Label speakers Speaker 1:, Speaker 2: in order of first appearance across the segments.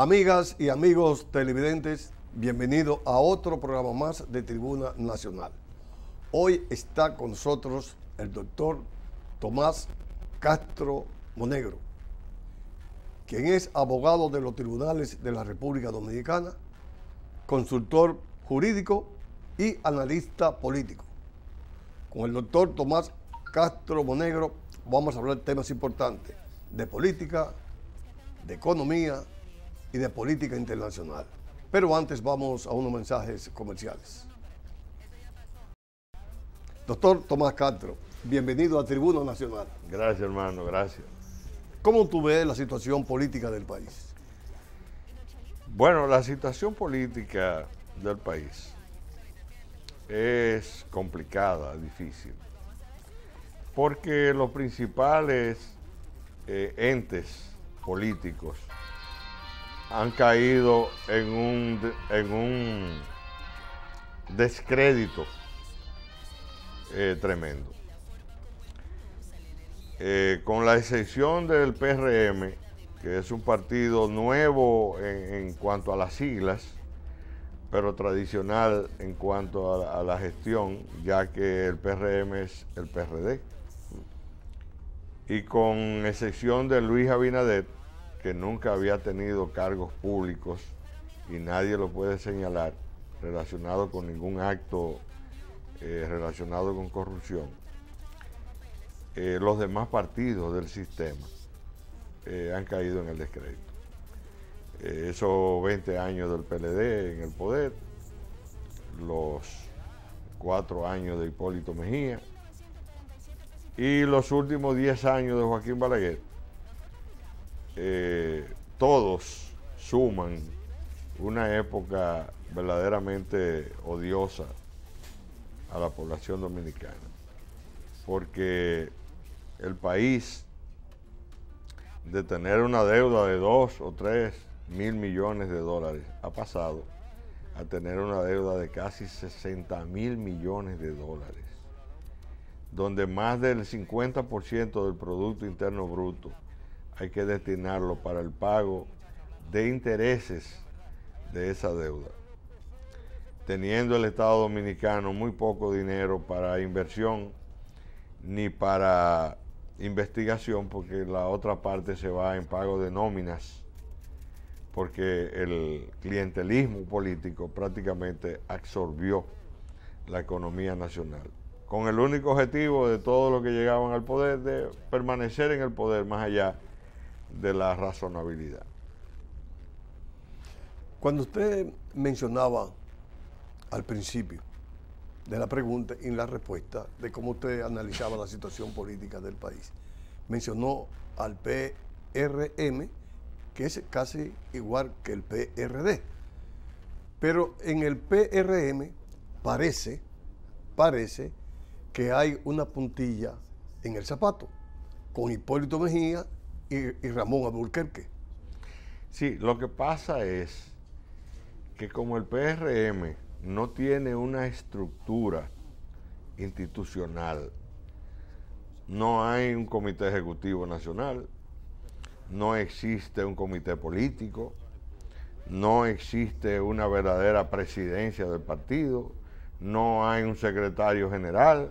Speaker 1: Amigas y amigos televidentes, bienvenidos a otro programa más de Tribuna Nacional. Hoy está con nosotros el doctor Tomás Castro Monegro, quien es abogado de los tribunales de la República Dominicana, consultor jurídico y analista político. Con el doctor Tomás Castro Monegro vamos a hablar de temas importantes de política, de economía y de política internacional. Pero antes vamos a unos mensajes comerciales. Doctor Tomás Castro, bienvenido a Tribuna Nacional.
Speaker 2: Gracias, hermano, gracias.
Speaker 1: ¿Cómo tú ves la situación política del país?
Speaker 2: Bueno, la situación política del país es complicada, difícil, porque los principales entes políticos han caído en un descrédito tremendo. Con la excepción del PRM, que es un partido nuevo en cuanto a las siglas, pero tradicional en cuanto a la gestión, ya que el PRM es el PRD. Y con excepción de Luis Abinader, que nunca había tenido cargos públicos y nadie lo puede señalar relacionado con ningún acto relacionado con corrupción, los demás partidos del sistema han caído en el descrédito. Esos 20 años del PLD en el poder, los 4 años de Hipólito Mejía y los últimos 10 años de Joaquín Balaguer, todos suman una época verdaderamente odiosa a la población dominicana, porque el país, de tener una deuda de 2 o 3 mil millones de dólares, ha pasado a tener una deuda de casi 60 mil millones de dólares, donde más del 50% del Producto Interno Bruto hay que destinarlo para el pago de intereses de esa deuda, teniendo el Estado Dominicano muy poco dinero para inversión ni para investigación, porque la otra parte se va en pago de nóminas, porque el clientelismo político prácticamente absorbió la economía nacional, con el único objetivo de todos los que llegaban al poder de permanecer en el poder más allá de la razonabilidad.
Speaker 1: Cuando usted mencionaba al principio de la pregunta y la respuesta de cómo usted analizaba la situación política del país, mencionó al PRM, que es casi igual que el PRD. Pero en el PRM parece que hay una puntilla en el zapato con Hipólito Mejía y Ramón Alburquerque.
Speaker 2: Sí, lo que pasa es que como el PRM no tiene una estructura institucional, no hay un comité ejecutivo nacional, no existe un comité político, no existe una verdadera presidencia del partido, no hay un secretario general,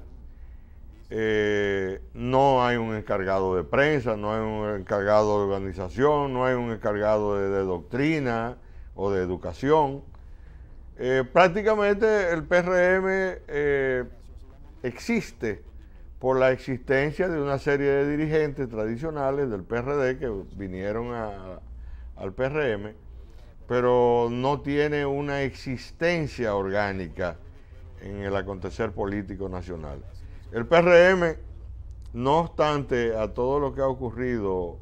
Speaker 2: no hay un encargado de prensa, no hay un encargado de organización, no hay un encargado de doctrina o de educación. Prácticamente el PRM existe por la existencia de una serie de dirigentes tradicionales del PRD que vinieron al PRM, pero no tiene una existencia orgánica en el acontecer político nacional. El PRM, no obstante a todo lo que ha ocurrido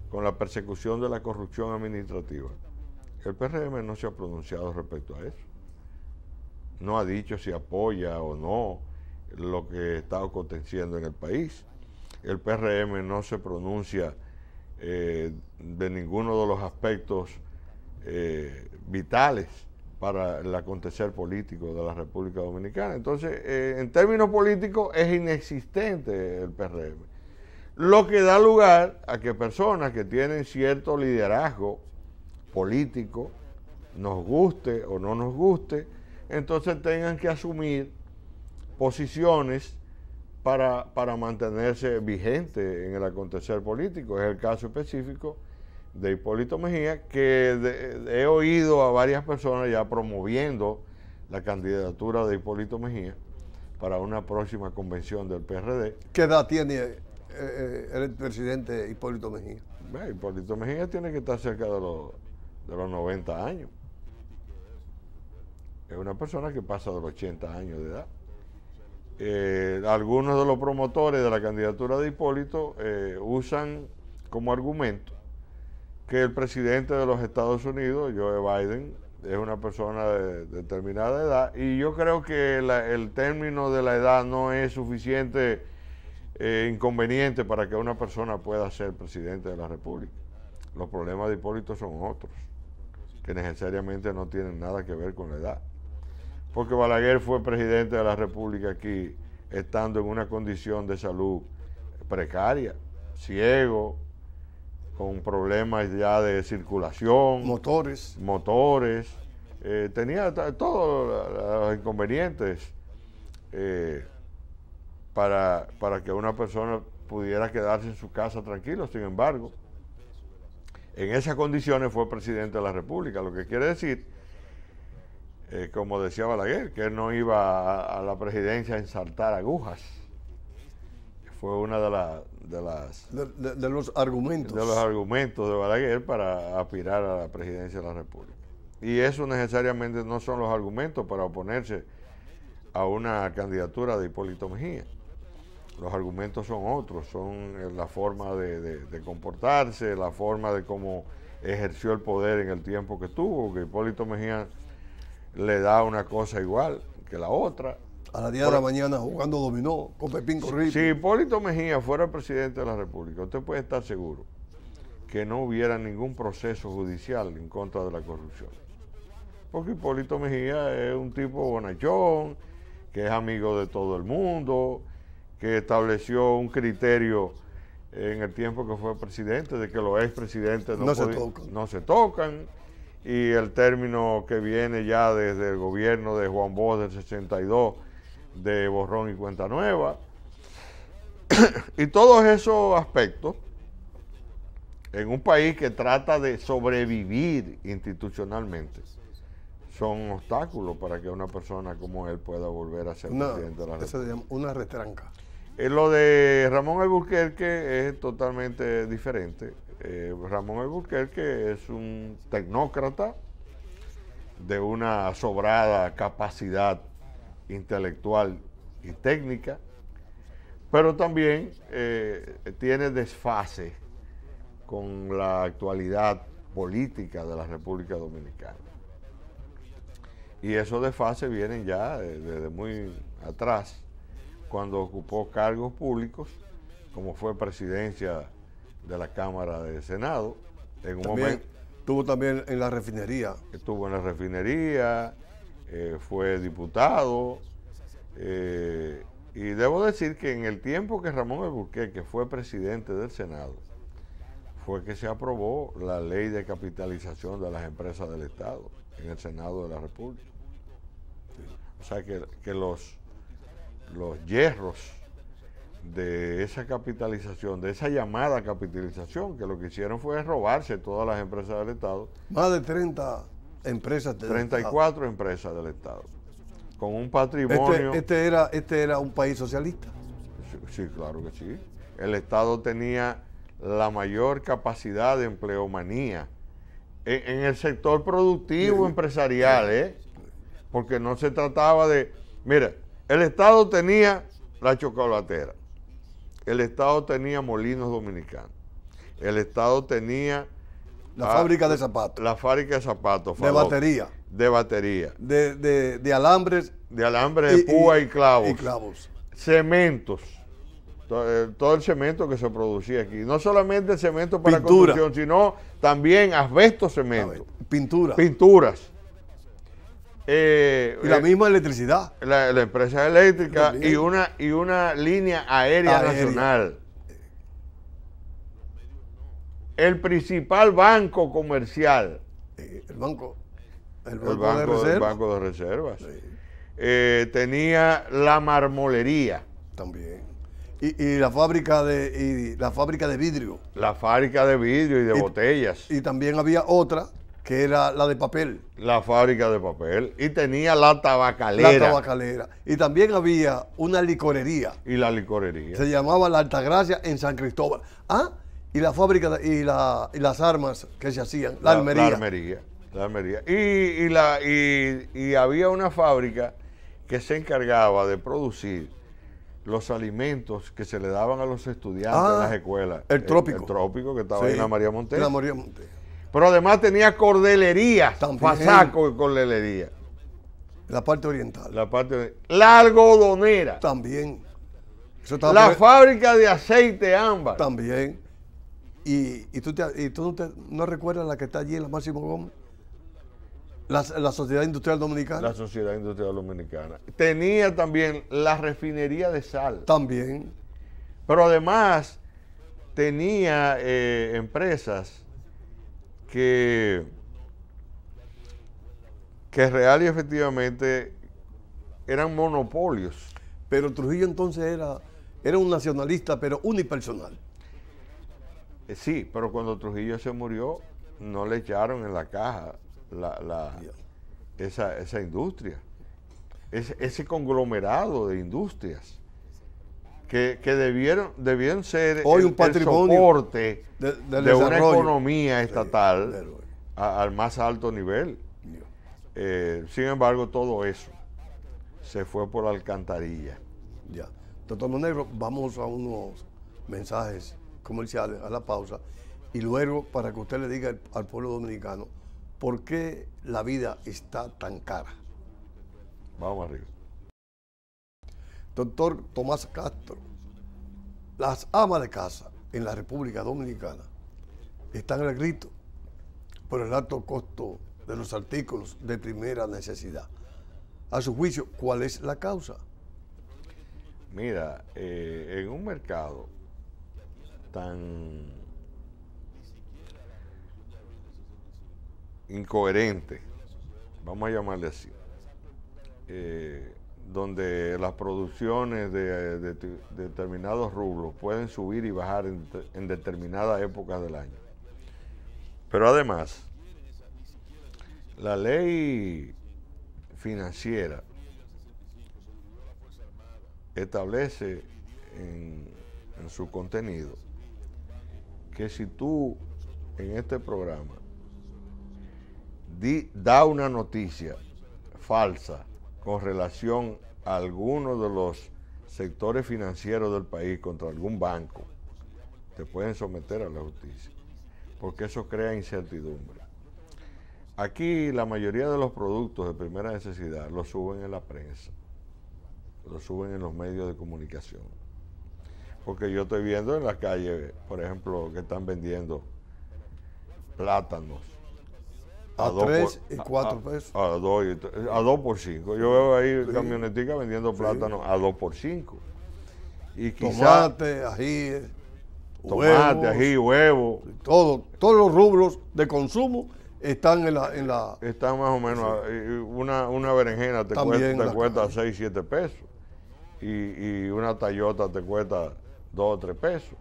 Speaker 2: con la persecución de la corrupción administrativa, el PRM no se ha pronunciado respecto a eso. No ha dicho si apoya o no lo que está aconteciendo en el país. El PRM no se pronuncia de ninguno de los aspectos vitales para el acontecer político de la República Dominicana. Entonces, en términos políticos, es inexistente el PRM. Lo que da lugar a que personas que tienen cierto liderazgo político, nos guste o no nos guste, entonces tengan que asumir posiciones para mantenerse vigente en el acontecer político. Es el caso específico de Hipólito Mejía, que he oído a varias personas ya promoviendo la candidatura de Hipólito Mejía para una próxima convención del PRD.
Speaker 1: ¿Qué edad tiene el presidente Hipólito Mejía?
Speaker 2: Hipólito Mejía tiene que estar cerca de los 90 años. Es una persona que pasa de los 80 años de edad. Algunos de los promotores de la candidatura de Hipólito usan como argumento que el presidente de los Estados Unidos, Joe Biden, es una persona de determinada edad, y yo creo que el término de la edad no es suficiente inconveniente para que una persona pueda ser presidente de la República. Los problemas de Hipólito son otros, que necesariamente no tienen nada que ver con la edad. Porque Balaguer fue presidente de la República aquí, estando en una condición de salud precaria, ciego, con problemas ya de circulación.
Speaker 1: Motores.
Speaker 2: Tenía todos los inconvenientes para que una persona pudiera quedarse en su casa tranquilo. Sin embargo, en esas condiciones fue presidente de la República, lo que quiere decir, como decía Balaguer, que él no iba a la presidencia a ensartar agujas. Fue una de
Speaker 1: los argumentos.
Speaker 2: De los argumentos de Balaguer para aspirar a la presidencia de la República. Y eso necesariamente no son los argumentos para oponerse a una candidatura de Hipólito Mejía. Los argumentos son otros, son la forma de comportarse, la forma de cómo ejerció el poder en el tiempo que tuvo, que Hipólito Mejía le da una cosa igual que la otra.
Speaker 1: A las 10 de la mañana jugando dominó con Pepín Corripio.
Speaker 2: Si Hipólito Mejía fuera el presidente de la República, usted puede estar seguro que no hubiera ningún proceso judicial en contra de la corrupción. Porque Hipólito Mejía es un tipo bonachón, que es amigo de todo el mundo, que estableció un criterio en el tiempo que fue presidente de que los expresidentes no se tocan. Y el término que viene ya desde el gobierno de Juan Bosch del 62, de borrón y cuenta nueva. Y todos esos aspectos, en un país que trata de sobrevivir institucionalmente, son obstáculos para que una persona como él pueda volver a ser presidente de la República.
Speaker 1: Eso se llama una retranca.
Speaker 2: Lo de Ramón Alburquerque es totalmente diferente. Ramón Alburquerque es un tecnócrata de una sobrada capacidad intelectual y técnica, pero también tiene desfase con la actualidad política de la República Dominicana. Y esos desfases vienen ya desde muy atrás, cuando ocupó cargos públicos, como fue presidencia de la Cámara de Senado. En un momento
Speaker 1: estuvo también en la refinería.
Speaker 2: Estuvo en la refinería, fue diputado, y debo decir que en el tiempo que Ramón Alburquerque fue presidente del Senado, fue que se aprobó la ley de capitalización de las empresas del Estado en el Senado de la República. O sea que los hierros de esa capitalización, de esa llamada capitalización, que lo que hicieron fue robarse todas las empresas del Estado.
Speaker 1: Más de 30 empresas del
Speaker 2: 34
Speaker 1: Estado.
Speaker 2: Empresas del Estado, con un patrimonio...
Speaker 1: Este era un país socialista.
Speaker 2: Sí, claro que sí. El Estado tenía la mayor capacidad de empleomanía en el sector productivo empresarial, porque no se trataba de... Mira, el Estado tenía la chocolatera, el Estado tenía Molinos Dominicanos, el Estado tenía...
Speaker 1: La fábrica de zapatos.
Speaker 2: La fábrica de zapatos.
Speaker 1: De batería.
Speaker 2: De batería.
Speaker 1: De alambres.
Speaker 2: De alambres de púa y clavos.
Speaker 1: Y clavos.
Speaker 2: Cementos. Todo el cemento que se producía aquí. No solamente el cemento para construcción, sino también asbesto cemento. Pinturas.
Speaker 1: Y la misma electricidad.
Speaker 2: La empresa eléctrica y una línea aérea nacional. El principal banco comercial
Speaker 1: El banco,
Speaker 2: el banco de reservas.
Speaker 1: Sí.
Speaker 2: Tenía la marmolería.
Speaker 1: También. Y la fábrica de vidrio.
Speaker 2: La fábrica de vidrio y de botellas.
Speaker 1: Y también había otra que era la de papel.
Speaker 2: La fábrica de papel. Y tenía la tabacalera.
Speaker 1: La tabacalera. Y también había una licorería.
Speaker 2: Y la licorería.
Speaker 1: Se llamaba La Altagracia en San Cristóbal. Y la fábrica y las armas que se hacían. La armería.
Speaker 2: La armería. Y había una fábrica que se encargaba de producir los alimentos que se le daban a los estudiantes en las escuelas.
Speaker 1: El Trópico.
Speaker 2: El Trópico, que estaba ahí en la María Montés.
Speaker 1: En la María Montés.
Speaker 2: Pero además tenía cordelería, fasaco de cordelería.
Speaker 1: La parte oriental.
Speaker 2: La algodonera.
Speaker 1: También.
Speaker 2: La fábrica de aceite ámbar.
Speaker 1: También. ¿Y tú no recuerdas la que está allí en la Máximo Gómez? La Sociedad Industrial Dominicana.
Speaker 2: La Sociedad Industrial Dominicana. Tenía también la refinería de sal.
Speaker 1: También.
Speaker 2: Pero además tenía empresas que real y efectivamente eran monopolios.
Speaker 1: Pero Trujillo entonces era un nacionalista, pero unipersonal.
Speaker 2: Sí, pero cuando Trujillo se murió, no le echaron en la caja esa industria, ese conglomerado de industrias que debieron ser
Speaker 1: hoy un patrimonio,
Speaker 2: el soporte de una economía estatal al más alto nivel. Sin embargo, todo eso se fue por la alcantarilla.
Speaker 1: Ya. Doctor Monegro, vamos a unos mensajes comerciales, a la pausa, y luego para que usted le diga al pueblo dominicano por qué la vida está tan cara.
Speaker 2: Vamos arriba.
Speaker 1: Doctor Tomás Castro, las amas de casa en la República Dominicana están al grito por el alto costo de los artículos de primera necesidad. A su juicio, ¿cuál es la causa?
Speaker 2: Mira, en un mercado tan incoherente, vamos a llamarle así, donde las producciones de determinados rubros pueden subir y bajar en determinadas épocas del año. Pero además, la ley financiera establece en su contenido que si tú en este programa da una noticia falsa con relación a alguno de los sectores financieros del país contra algún banco, te pueden someter a la justicia, porque eso crea incertidumbre. Aquí la mayoría de los productos de primera necesidad los suben en la prensa, los suben en los medios de comunicación. Porque yo estoy viendo en la calle, por ejemplo, que están vendiendo plátanos
Speaker 1: a 3 y 4 pesos.
Speaker 2: A 2 por 5. Yo veo ahí camioneticas vendiendo plátanos a 2 por 5. Y quizá
Speaker 1: tomate, ají,
Speaker 2: huevo.
Speaker 1: Todos los rubros de consumo están en la
Speaker 2: están más o menos, una berenjena te cuesta 6, 7 pesos. Y una Toyota te cuesta 2 o 3 pesos.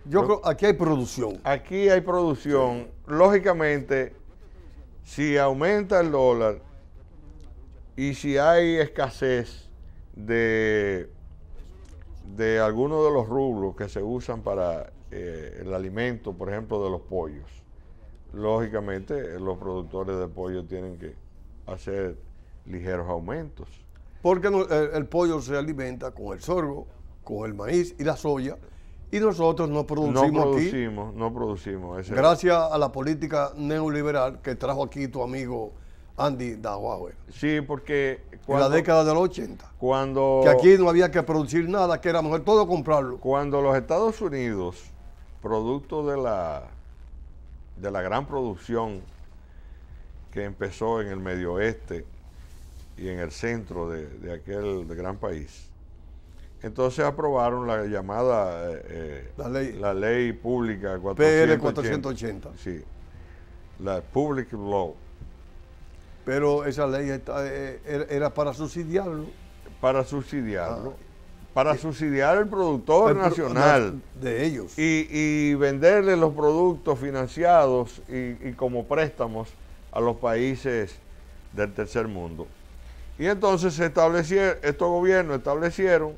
Speaker 1: Yo creo que aquí hay producción.
Speaker 2: Aquí hay producción. Sí. Lógicamente, si aumenta el dólar y si hay escasez de algunos de los rubros que se usan para el alimento, por ejemplo, de los pollos, lógicamente los productores de pollo tienen que hacer ligeros aumentos.
Speaker 1: Porque el pollo se alimenta con el sorgo, con el maíz y la soya, y nosotros no producimos aquí.
Speaker 2: No producimos.
Speaker 1: Gracias a la política neoliberal que trajo aquí tu amigo Andy Dahuahue.
Speaker 2: Sí, porque
Speaker 1: en la década de los 80.
Speaker 2: Cuando
Speaker 1: que aquí no había que producir nada, que era mejor todo comprarlo.
Speaker 2: Cuando los Estados Unidos, producto de la gran producción que empezó en el Medio Oeste y en el centro de aquel gran país, entonces aprobaron la llamada la ley pública
Speaker 1: 480.
Speaker 2: Sí. la Public Law.
Speaker 1: Pero esa ley era para subsidiarlo.
Speaker 2: Para subsidiarlo. Para subsidiar el productor nacional.
Speaker 1: De ellos.
Speaker 2: Y venderle los productos financiados y como préstamos a los países del tercer mundo. Y entonces estos gobiernos establecieron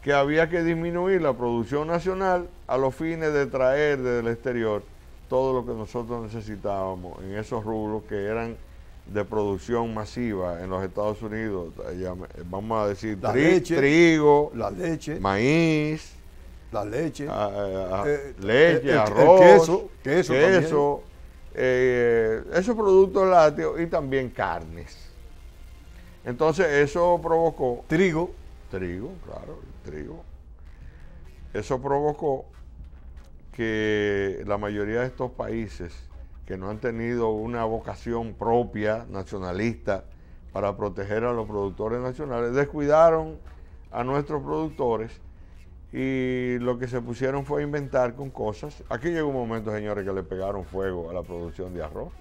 Speaker 2: que había que disminuir la producción nacional a los fines de traer desde el exterior todo lo que nosotros necesitábamos en esos rubros que eran de producción masiva en los Estados Unidos. Vamos a decir trigo,
Speaker 1: la leche,
Speaker 2: maíz,
Speaker 1: la leche,
Speaker 2: leche, arroz,
Speaker 1: queso,
Speaker 2: esos productos lácteos y también carnes. Entonces eso provocó...
Speaker 1: Trigo,
Speaker 2: claro, trigo. Eso provocó que la mayoría de estos países que no han tenido una vocación propia, nacionalista, para proteger a los productores nacionales, descuidaron a nuestros productores y lo que se pusieron fue a inventar con cosas. Aquí llegó un momento, señores, que le pegaron fuego a la producción de arroz.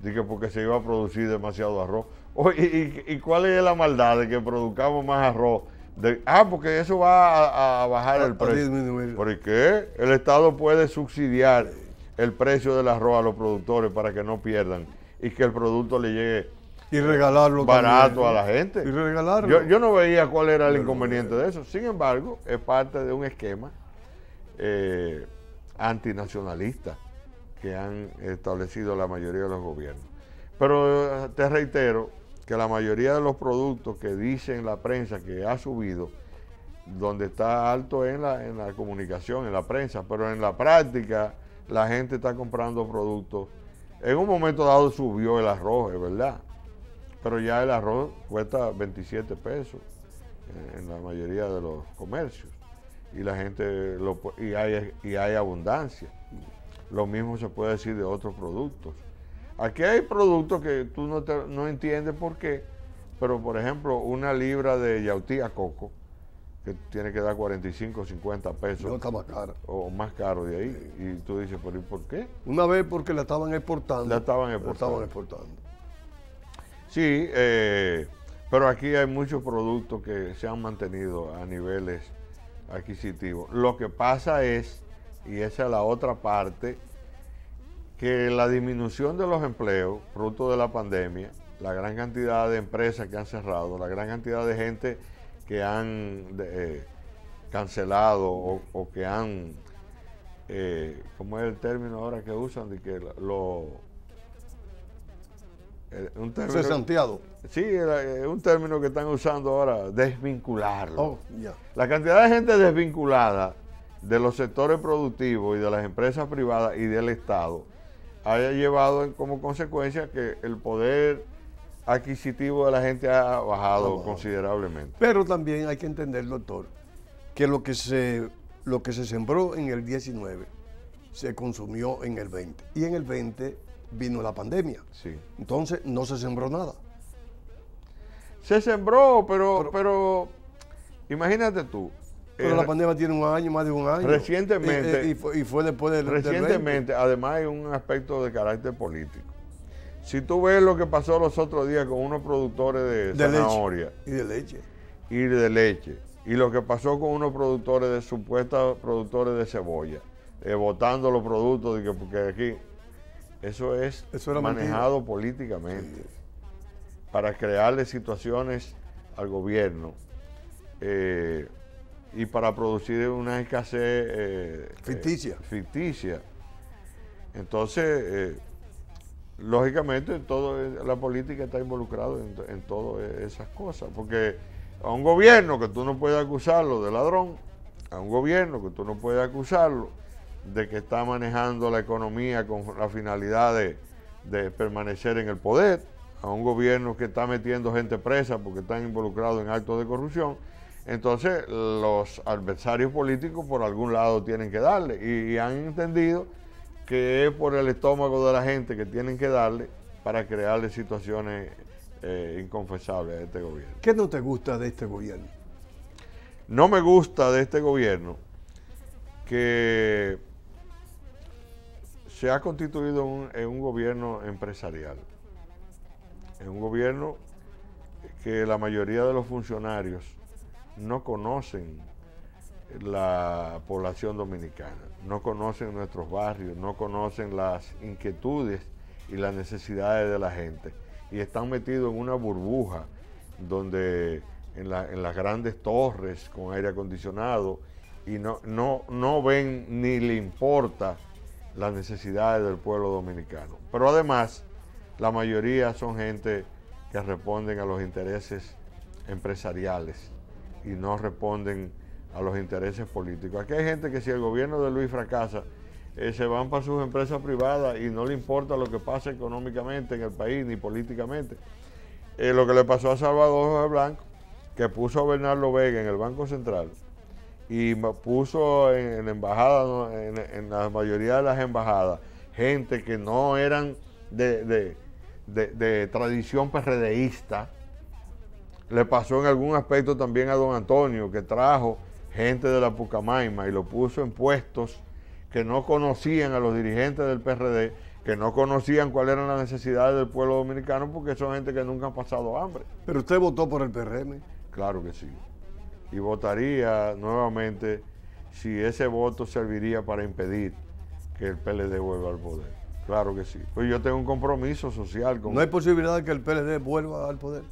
Speaker 2: Dije porque se iba a producir demasiado arroz. ¿Y cuál es la maldad de que produzcamos más arroz? Porque eso va a bajar el precio. ¿Por qué? El Estado puede subsidiar el precio del arroz a los productores para que no pierdan y que el producto le llegue
Speaker 1: y regalarlo
Speaker 2: barato
Speaker 1: también,
Speaker 2: a la gente.
Speaker 1: Y regalarlo.
Speaker 2: Yo no veía cuál era el inconveniente de eso. Sin embargo, es parte de un esquema antinacionalista que han establecido la mayoría de los gobiernos. Pero te reitero que la mayoría de los productos que dicen la prensa que ha subido, donde está alto en la comunicación, en la prensa, pero en la práctica la gente está comprando productos. En un momento dado subió el arroz, es verdad, pero ya el arroz cuesta 27 pesos en la mayoría de los comercios y la gente y hay abundancia. Lo mismo se puede decir de otros productos. Aquí hay productos que tú no entiendes por qué, pero por ejemplo una libra de yautí a coco que tiene que dar 45 o 50 pesos.
Speaker 1: No, está más cara.
Speaker 2: O más caro de ahí. Sí. Y tú dices, ¿pero y por qué?
Speaker 1: Una vez porque la estaban exportando.
Speaker 2: La estaban exportando. Sí, pero aquí hay muchos productos que se han mantenido a niveles adquisitivos. Lo que pasa es, y esa es la otra parte, que la disminución de los empleos, fruto de la pandemia, la gran cantidad de empresas que han cerrado, la gran cantidad de gente que han cancelado o que han, ¿cómo es el término ahora que usan? De que un término,
Speaker 1: cesanteado.
Speaker 2: Sí, es un término que están usando ahora, desvincularlo.
Speaker 1: Oh, yeah.
Speaker 2: La cantidad de gente desvinculada de los sectores productivos y de las empresas privadas y del Estado haya llevado como consecuencia que el poder adquisitivo de la gente ha bajado considerablemente.
Speaker 1: Pero también hay que entender, doctor, que lo que se sembró en el 19 se consumió en el 20. Y en el 20 vino la pandemia.
Speaker 2: Sí.
Speaker 1: Entonces no se sembró nada.
Speaker 2: Se sembró, pero imagínate tú.
Speaker 1: Pero la pandemia tiene un año, más de un año.
Speaker 2: Recientemente.
Speaker 1: Y fue después del
Speaker 2: Recientemente, además hay un aspecto de carácter político. Si tú ves lo que pasó los otros días con unos productores de zanahoria.
Speaker 1: Y de leche.
Speaker 2: Y de leche. Y lo que pasó con unos productores de supuestos productores de cebolla. Botando los productos, porque aquí eso era manejado políticamente. Sí. Para crearle situaciones al gobierno. Y para producir una escasez ficticia. Entonces, lógicamente, la política está involucrada en todas esas cosas, porque a un gobierno que tú no puedes acusarlo de ladrón, a un gobierno que tú no puedes acusarlo de que está manejando la economía con la finalidad de permanecer en el poder, a un gobierno que está metiendo gente presa porque están involucrados en actos de corrupción. Entonces los adversarios políticos por algún lado tienen que darle y han entendido que es por el estómago de la gente que tienen que darle para crearle situaciones inconfesables a este gobierno.
Speaker 1: ¿Qué no te gusta de este gobierno?
Speaker 2: No me gusta de este gobierno que se ha constituido en un gobierno empresarial, en un gobierno que la mayoría de los funcionarios no conocen la población dominicana, no conocen nuestros barrios, no conocen las inquietudes y las necesidades de la gente, y están metidos en una burbuja donde en las grandes torres con aire acondicionado, y no ven ni le importa las necesidades del pueblo dominicano. Pero además, la mayoría son gente que responden a los intereses empresariales y no responden a los intereses políticos. Aquí hay gente que si el gobierno de Luis fracasa, se van para sus empresas privadas y no le importa lo que pasa económicamente en el país ni políticamente. Lo que le pasó a Salvador Jorge Blanco, que puso a Bernardo Vega en el Banco Central y puso en la embajada, en la mayoría de las embajadas, gente que no eran de tradición PRDista. Le pasó en algún aspecto también a don Antonio, que trajo gente de la Pucamaima y lo puso en puestos que no conocían a los dirigentes del PRD, que no conocían cuáles eran las necesidades del pueblo dominicano, porque son gente que nunca han pasado hambre.
Speaker 1: ¿Pero usted votó por el PRM?
Speaker 2: Claro que sí. Y votaría nuevamente si ese voto serviría para impedir que el PLD vuelva al poder. Claro que sí. Pues yo tengo un compromiso social con...
Speaker 1: ¿No hay posibilidad de que el PLD vuelva al poder?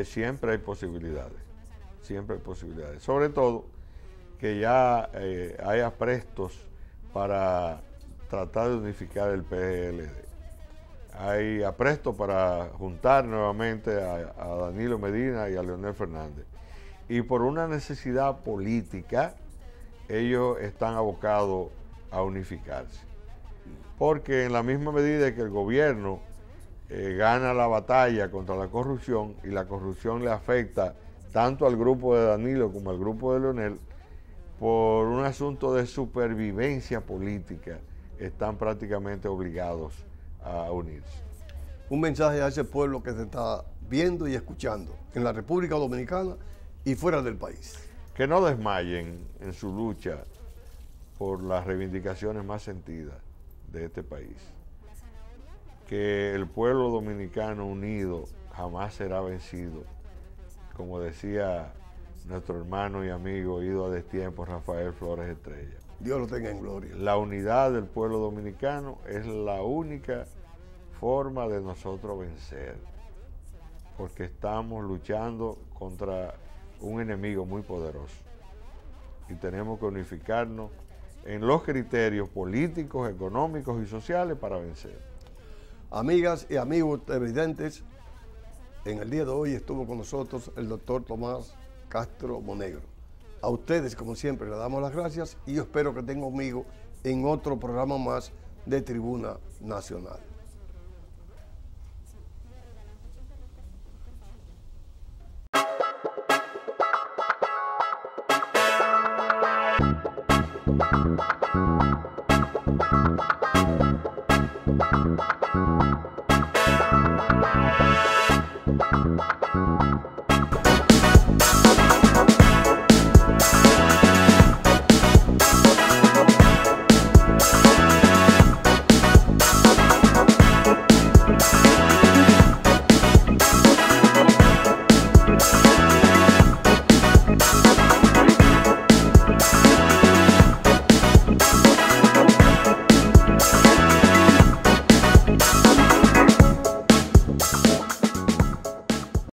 Speaker 2: Siempre hay posibilidades. Siempre hay posibilidades. Sobre todo que ya hay aprestos para tratar de unificar el PLD. Hay aprestos para juntar nuevamente a Danilo Medina y a Leonel Fernández. Y por una necesidad política, ellos están abocados a unificarse. Porque en la misma medida que el gobierno gana la batalla contra la corrupción, y la corrupción le afecta tanto al grupo de Danilo como al grupo de Leonel, por un asunto de supervivencia política, están prácticamente obligados a unirse.
Speaker 1: Un mensaje a ese pueblo que se está viendo y escuchando en la República Dominicana y fuera del país.
Speaker 2: Que no desmayen en su lucha por las reivindicaciones más sentidas de este país. Que el pueblo dominicano unido jamás será vencido. Como decía nuestro hermano y amigo ido a destiempo Rafael Flores Estrella.
Speaker 1: Dios lo tenga en gloria.
Speaker 2: La unidad del pueblo dominicano es la única forma de nosotros vencer, porque estamos luchando contra un enemigo muy poderoso y tenemos que unificarnos en los criterios políticos, económicos y sociales para vencer.
Speaker 1: Amigas y amigos televidentes, en el día de hoy estuvo con nosotros el doctor Tomás Castro Monegro. A ustedes, como siempre, les damos las gracias y yo espero que tengan conmigo en otro programa más de Tribuna Nacional.